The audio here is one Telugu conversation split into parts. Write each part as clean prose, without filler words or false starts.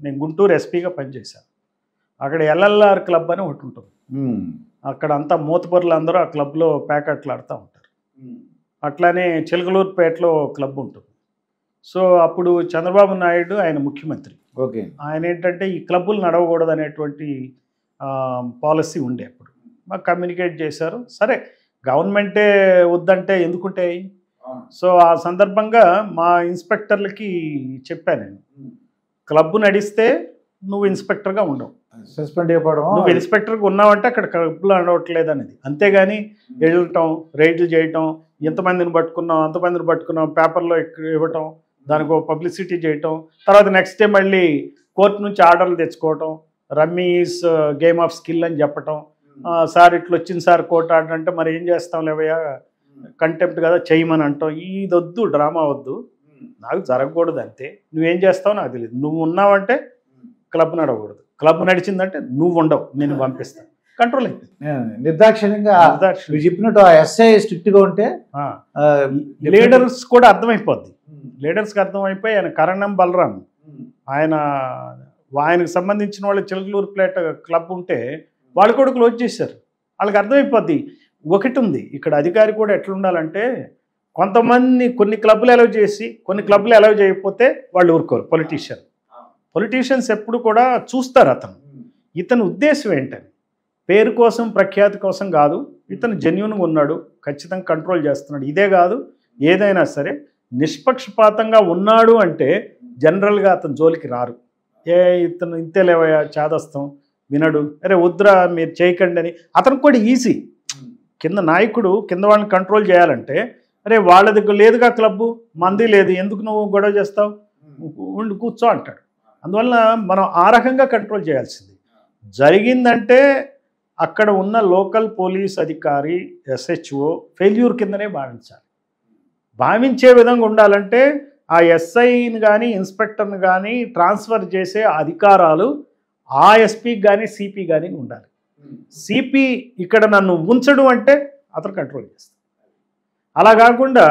నేను గుంటూరు ఎస్పీగా పనిచేశాను. అక్కడ ఎల్ఎల్ఆర్ క్లబ్ అని ఒకటి ఉంటుంది. అక్కడ అంతా మూతపరులు అందరూ ఆ క్లబ్లో ప్యాకెట్లు ఆడుతూ ఉంటారు. అట్లానే చిలకలూరుపేటలో క్లబ్ ఉంటుంది. సో అప్పుడు చంద్రబాబు నాయుడు ఆయన ముఖ్యమంత్రి. ఓకే. ఆయన ఏంటంటే ఈ క్లబ్బులు నడవకూడదు అనేటువంటి పాలసీ ఉండే. అప్పుడు మాకు కమ్యూనికేట్ చేశారు. సరే గవర్నమెంటే వద్దంటే ఎందుకుంటాయి. సో ఆ సందర్భంగా మా ఇన్స్పెక్టర్లకి చెప్పాను నేను, క్లబ్ నడిస్తే నువ్వు ఇన్స్పెక్టర్గా ఉండవు, సస్పెండ్ అయిపోవడం, నువ్వు ఇన్స్పెక్టర్గా ఉన్నావంటే అక్కడ క్లబ్లో నడవట్లేదు అనేది. అంతేగాని వెళ్ళటం, రైడ్లు చేయటం, ఎంతమందిని పట్టుకున్నాం అంతమందిని పట్టుకున్నాం పేపర్లో ఇవ్వటం, దానికి ఒక పబ్లిసిటీ చేయటం, తర్వాత నెక్స్ట్ డే మళ్ళీ కోర్టు నుంచి ఆర్డర్లు తెచ్చుకోవటం, rummy is game of skill అని చెప్పటం, సార్ ఇట్లా వచ్చింది సార్ కోర్టు ఆర్డర్ అంటే మరి ఏం చేస్తాం లేవయ్యా కంటెంప్ట్ కదా చేయమని అంటాం. ఇది వద్దు, డ్రామా వద్దు, నాకు జరగకూడదు అంతే. నువ్వేం చేస్తావు నాకు తెలియదు. నువ్వు ఉన్నావంటే క్లబ్ నడవకూడదు, క్లబ్ నడిచిందంటే నువ్వు ఉండవు, నేను పంపిస్తాను. కంట్రోల్ అయింది నిర్దాక్షిణ్యంగా. మీరు చెప్పినట్టు ఆ ఎస్ఐ స్ట్రిక్ట్గా ఉంటే లీడర్స్ కూడా అర్థమైపోద్ది. లీడర్స్కి అర్థమైపోయి ఆయన కరణం బలరాం ఆయనకు సంబంధించిన వాళ్ళు చిలకలూరుపేట క్లబ్ ఉంటే వాళ్ళు కూడా క్లోజ్ చేశారు. వాళ్ళకి అర్థమైపోద్ది. ఒకటి ఉంది ఇక్కడ, అధికారి కూడా ఎట్లా ఉండాలంటే కొంతమంది కొన్ని క్లబ్లు అలౌ చేసి కొన్ని క్లబ్లు అలౌ చేయకపోతే వాళ్ళు ఊరుకోరు. పొలిటీషియన్స్ ఎప్పుడు కూడా చూస్తారు ఇతని ఉద్దేశం ఏంటని. పేరు కోసం ప్రఖ్యాతి కోసం కాదు, ఇతను జెన్యూన్గా ఉన్నాడు, ఖచ్చితంగా కంట్రోల్ చేస్తున్నాడు. ఇదే కాదు ఏదైనా సరే నిష్పక్షపాతంగా ఉన్నాడు అంటే జనరల్గా అతను జోలికి రారు. ఇతను ఇంతే లేవయా చాదస్తం వినడు, అరే వద్దురా మీరు చేయకండి అని. అతనికి కూడా ఈజీ. కింద నాయకుడు కింద వాళ్ళని కంట్రోల్ చేయాలంటే అరే వాళ్ళ దగ్గర లేదుగా క్లబ్బు, మంది లేదు, ఎందుకు నువ్వు గొడవ చేస్తావు, ఉండి కూర్చో అంటాడు. అందువల్ల మనం ఆ రకంగా కంట్రోల్ చేయాల్సింది. జరిగిందంటే అక్కడ ఉన్న లోకల్ పోలీస్ అధికారి ఎస్హెచ్ఓ ఫెయిల్యూర్ కిందనే భావించాలి. భావించే విధంగా ఉండాలంటే ఆ ఎస్ఐని కానీ ఇన్స్పెక్టర్ని కానీ ట్రాన్స్ఫర్ చేసే అధికారాలు ఆ ఎస్పీకి కానీ సిపి కానీ ఉండాలి. సిపి ఇక్కడ నన్ను ఉంచడు అంటే అతను కంట్రోల్ చేస్తాడు. అలా కాకుండా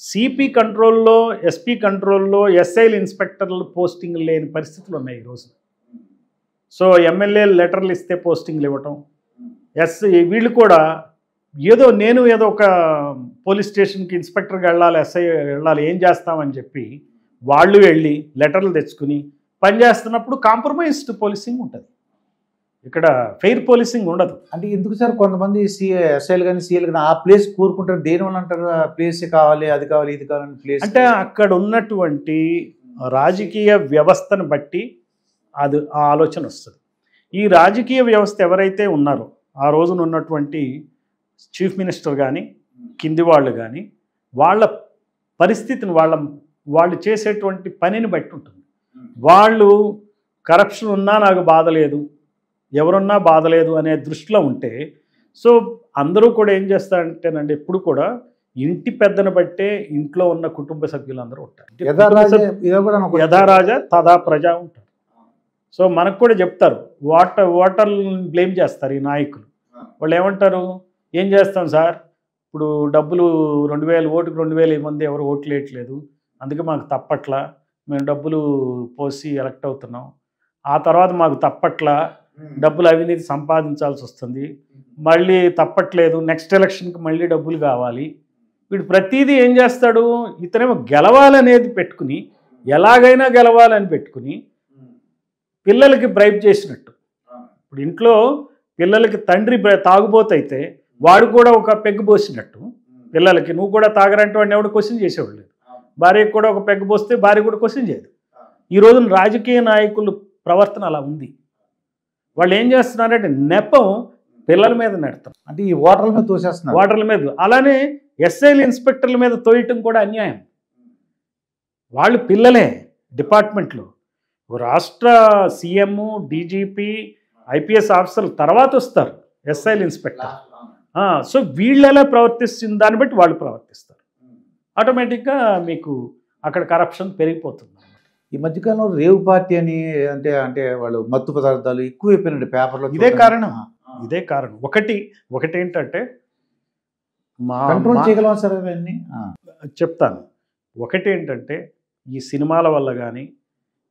సిపి కంట్రోల్లో ఎస్పీ కంట్రోల్లో ఎస్ఐలు ఇన్స్పెక్టర్లు పోస్టింగ్లు లేని పరిస్థితులు ఉన్నాయి ఈరోజు. సో ఎమ్మెల్యే లెటర్లు ఇస్తే పోస్టింగ్లు ఇవ్వటం, వీళ్ళు కూడా నేను ఏదో ఒక పోలీస్ స్టేషన్కి ఇన్స్పెక్టర్కి వెళ్ళాలి, ఎస్ఐ వెళ్ళాలి, ఏం చేస్తామని చెప్పి వాళ్ళు వెళ్ళి లెటర్లు తెచ్చుకుని పనిచేస్తున్నప్పుడు కాంప్రమైజ్డ్ పోలీసింగ్ ఉంటుంది. ఇక్కడ ఫెయిర్ పోలీసింగ్ ఉండదు. అంటే ఎందుకు సార్ కొంతమంది ఎస్ఐలు కానీ సీఎలు కానీ ఆ ప్లేస్ కోరుకుంటారు, దేనివల్ల అంటారు ఆ ప్లేస్ కావాలి, అది కావాలి, ఇది కావాలని ప్లేస్ అంటే అక్కడ ఉన్నటువంటి రాజకీయ వ్యవస్థను బట్టి అది ఆ ఆలోచన వస్తుంది. ఈ రాజకీయ వ్యవస్థ ఎవరైతే ఉన్నారో ఆ రోజున ఉన్నటువంటి చీఫ్ మినిస్టర్ కానీ కింది వాళ్ళు కానీ వాళ్ళ పరిస్థితిని వాళ్ళు చేసేటువంటి పనిని బట్టి ఉంటుంది. వాళ్ళు కరప్షన్ ఉన్నా నాకు బాధ లేదు, ఎవరున్నా బాధ లేదు అనే దృష్టిలో ఉంటే సో అందరూ కూడా ఏం చేస్తారంటేనండి ఎప్పుడు కూడా ఇంటి పెద్దను బట్టే ఇంట్లో ఉన్న కుటుంబ సభ్యులందరూ ఉంటారు. యథారాజా తదా ప్రజ ఉంటారు. సో మనకు కూడా చెప్తారు, ఓటర్లను బ్లేమ్ చేస్తారు ఈ నాయకులు. వాళ్ళు ఏమంటారు, ఏం చేస్తాం సార్, ఇప్పుడు డబ్బులు 2000 ఓటుకు 2000 మంది ఎవరు ఓట్లు వేయట్లేదు, అందుకే మాకు తప్పట్లా, మేము డబ్బులు పోసి ఎలక్ట్ అవుతున్నాం, ఆ తర్వాత మాకు తప్పట్లా, డబ్బులు అవినీతి సంపాదించాల్సి వస్తుంది, మళ్ళీ తప్పట్లేదు, నెక్స్ట్ ఎలక్షన్కి మళ్ళీ డబ్బులు కావాలి. వీడు ప్రతిదీ ఏం చేస్తాడు, ఇతనేమో గెలవాలనేది పెట్టుకుని ఎలాగైనా గెలవాలని పెట్టుకుని పిల్లలకి బ్రైబ్ చేసినట్టు. ఇప్పుడు ఇంట్లో పిల్లలకి తండ్రి తాగుబోతైతే వాడు కూడా ఒక పెగ్గు పోసినట్టు పిల్లలకి, నువ్వు కూడా తాగరంటే వాడిని ఎవడు క్వశ్చన్ చేసేవాడు లేదు. భార్యకు కూడా ఒక పెగ్గు పోస్తే భార్య కూడా క్వశ్చన్ చేయదు. ఈ రోజున రాజకీయ నాయకులు ప్రవర్తన అలా ఉంది. వాళ్ళు ఏం చేస్తున్నారంటే నెపం పిల్లల మీద నెడతారు, అంటే ఈ ఓటర్ల మీద తోసేస్తున్నారు, ఓటర్ల మీద. అలానే ఎస్ఐలు ఇన్స్పెక్టర్ల మీద తోయటం కూడా అన్యాయం. వాళ్ళు పిల్లలే డిపార్ట్మెంట్లో. రాష్ట్ర సీఎం, డీజీపీ, ఐపీఎస్ ఆఫీసర్లు తర్వాత వస్తారు ఎస్ఐలు ఇన్స్పెక్టర్. సో వీళ్ళు ఎలా ప్రవర్తిస్తున్న దాన్ని బట్టి వాళ్ళు ప్రవర్తిస్తారు. ఆటోమేటిక్గా మీకు అక్కడ కరప్షన్ పెరిగిపోతుంది. ఈ మధ్యకాలంలో రేవ్ పార్టీ అని అంటే వాళ్ళు మత్తు పదార్థాలు ఎక్కువైపోయినాయి పేపర్లో. ఇదే కారణం. ఒకటి ఏంటంటే కంట్రోల్ చేయగలం సార్ అవన్నీ చెప్తాను. ఒకటి ఏంటంటే ఈ సినిమాల వల్ల కానీ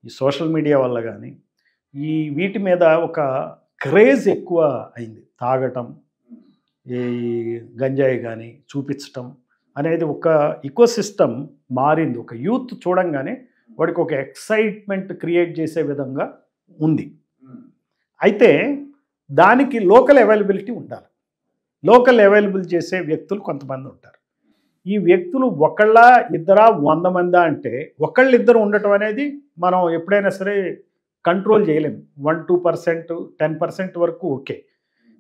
ఈ సోషల్ మీడియా వల్ల కానీ ఈ వీటి మీద ఒక క్రేజ్ ఎక్కువ అయింది. తాగటం, ఈ గంజాయి కానీ చూపించటం అనేది ఒక ఇకోసిస్టమ్ మారింది. ఒక యూత్ చూడంగానే వాడికి ఒక ఎక్సైట్మెంట్ క్రియేట్ చేసే విధంగా ఉంది. అయితే దానికి లోకల్ అవైలబిలిటీ ఉండాలి. లోకల్ అవైలబుల్ చేసే వ్యక్తులు కొంతమంది ఉంటారు. ఈ వ్యక్తులు ఒకళ్ళ ఇద్దరా 100 మందా అంటే ఒకళ్ళిద్దరు ఉండటం అనేది మనం ఎప్పుడైనా సరే కంట్రోల్ చేయలేము. 1-2%, 10% వరకు ఓకే.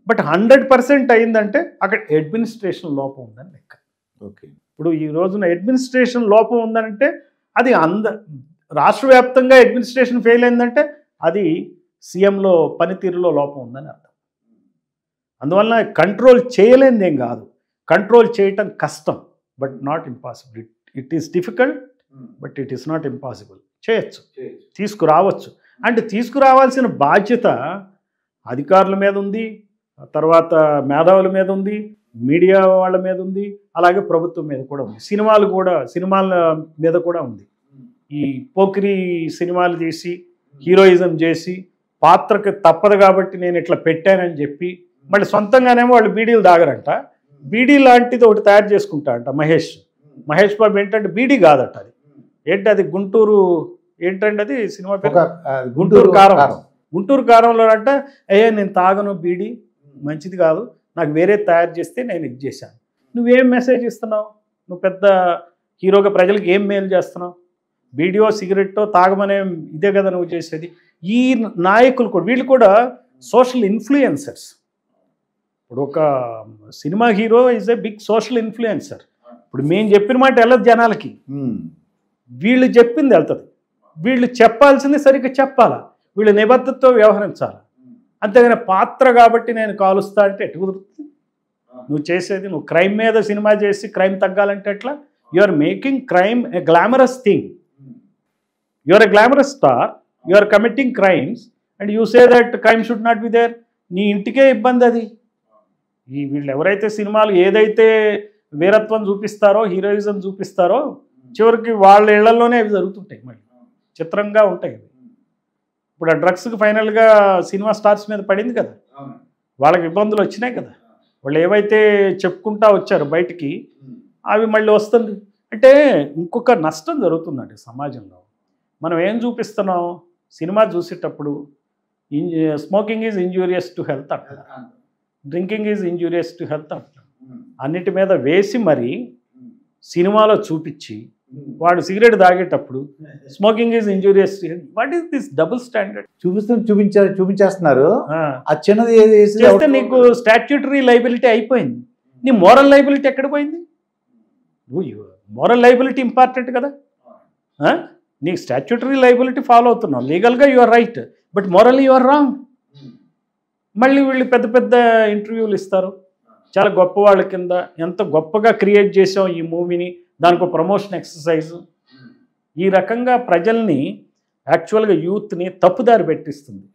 బట్ 100% అయిందంటే అక్కడ అడ్మినిస్ట్రేషన్ లోపం ఉందని లెక్క. ఓకే. ఇప్పుడు ఈ రోజున అడ్మినిస్ట్రేషన్ లోపం ఉందంటే అది రాష్ట్ర వ్యాప్తంగా అడ్మినిస్ట్రేషన్ ఫెయిల్ అయిందంటే అది సీఎంలో పనితీరులో లోపం ఉందని అర్థం. అందువల్ల కంట్రోల్ చేయలేనిదేం కాదు, కంట్రోల్ చేయటం కష్టం, but not impossible. It is difficult, but it is not impossible. చేయొచ్చు, తీసుకురావచ్చు. అంటే తీసుకురావాల్సిన బాధ్యత అధికారుల మీద ఉంది, తర్వాత మేధావుల మీద ఉంది, మీడియా వాళ్ళ మీద ఉంది, అలాగే ప్రభుత్వం మీద కూడా ఉంది. సినిమాల మీద కూడా ఉంది. ఈ పోకిరి సినిమాలు చేసి హీరోయిజం చేసి పాత్రకు తప్పదు కాబట్టి నేను ఇట్లా పెట్టానని చెప్పి మళ్ళీ సొంతంగానేమో వాళ్ళు బీడీలు తాగరంట. బీడీ లాంటిది ఒకటి తయారు చేసుకుంటాడంట మహేష్ బాబు. ఏంటంటే బీడీ కాదట అది. ఏంటి అది గుంటూరు, ఏంటంటే అది సినిమా పేరు గుంటూరు కారం. గుంటూరు కారంలో అంట నేను తాగను, బీడీ మంచిది కాదు, నాకు వేరే తయారు చేస్తే నేను ఇది చేశాను. నువ్వేం మెసేజ్ ఇస్తున్నావు? నువ్వు పెద్ద హీరోగా ప్రజలకు ఏం మేలు చేస్తున్నావు? బీడీయో సిగరెట్టో తాగమనే ఇదే కదా నువ్వు చేసేది. ఈ నాయకులు కూడా వీళ్ళు కూడా సోషల్ ఇన్ఫ్లుయెన్సర్స్. ఇప్పుడు ఒక cinema hero is a big social influencer. ఇప్పుడు మేము చెప్పిన మాట వెళ్ళదు జనాలకి, వీళ్ళు చెప్పింది వెళ్తుంది. వీళ్ళు చెప్పాల్సింది సరిగ్గా చెప్పాలా, వీళ్ళు నిబద్ధతతో వ్యవహరించాలి. అంతేగాని పాత్ర కాబట్టి నేను కాలుస్తా అంటే ఎటు కుదురుతుంది? నువ్వు చేసేది, నువ్వు క్రైమ్ మీద సినిమా చేసి క్రైమ్ తగ్గాలంటే ఎట్లా? You are making crime a glamorous thing. You are a glamorous star, you are committing crimes and you say that crime should not be there. నీ ఇంటికే ఇబ్బంది అది. వీళ్ళు ఎవరైతే సినిమాలు ఏదైతే వీరత్వం చూపిస్తారో, హీరోయిజం చూపిస్తారో, చివరికి వాళ్ళ ఇళ్లలోనే అవి జరుగుతుంటాయి. మళ్ళీ చిత్రంగా ఉంటాయి. ఇప్పుడు ఆ డ్రగ్స్కి ఫైనల్గా సినిమా స్టార్స్ మీద పడింది కదా, వాళ్ళకి ఇబ్బందులు వచ్చినాయి కదా. వాళ్ళు ఏవైతే చెప్పుకుంటా వచ్చారు బయటికి అవి మళ్ళీ వస్తుంది. అంటే ఇంకొక నష్టం జరుగుతుందండి సమాజంలో. మనం ఏం చూపిస్తున్నాం సినిమా చూసేటప్పుడు? Smoking is injurious to health అంటారు, drinking is injurious to health అంటారు. అన్నిటి మీద వేసి మరి సినిమాలో చూపించి వాడు సిగరెట్ తాగేటప్పుడు smoking is injurious to health. What is this double standard? చూపించేస్తున్నారు. ఆ చిన్నది చేస్తే నీకు స్టాట్యూటరీ లైబిలిటీ అయిపోయింది, నీ మోరల్ లైబిలిటీ ఎక్కడ పోయింది? మోరల్ లైబిలిటీ ఇంపార్టెంట్ కదా. నీకు స్టాట్యూటరీ లైబిలిటీ ఫాలో అవుతున్నావు, లీగల్గా you are right, but morally you are wrong. మళ్ళీ వీళ్ళు పెద్ద పెద్ద ఇంటర్వ్యూలు ఇస్తారు, చాలా గొప్ప వాళ్ళ కింద ఎంత గొప్పగా క్రియేట్ చేసాం ఈ మూవీని, దానికి ఒక ప్రమోషన్ ఎక్సర్సైజ్. ఈ రకంగా ప్రజల్ని యాక్చువల్గా యూత్ని తప్పుదారి పెట్టిస్తుంది.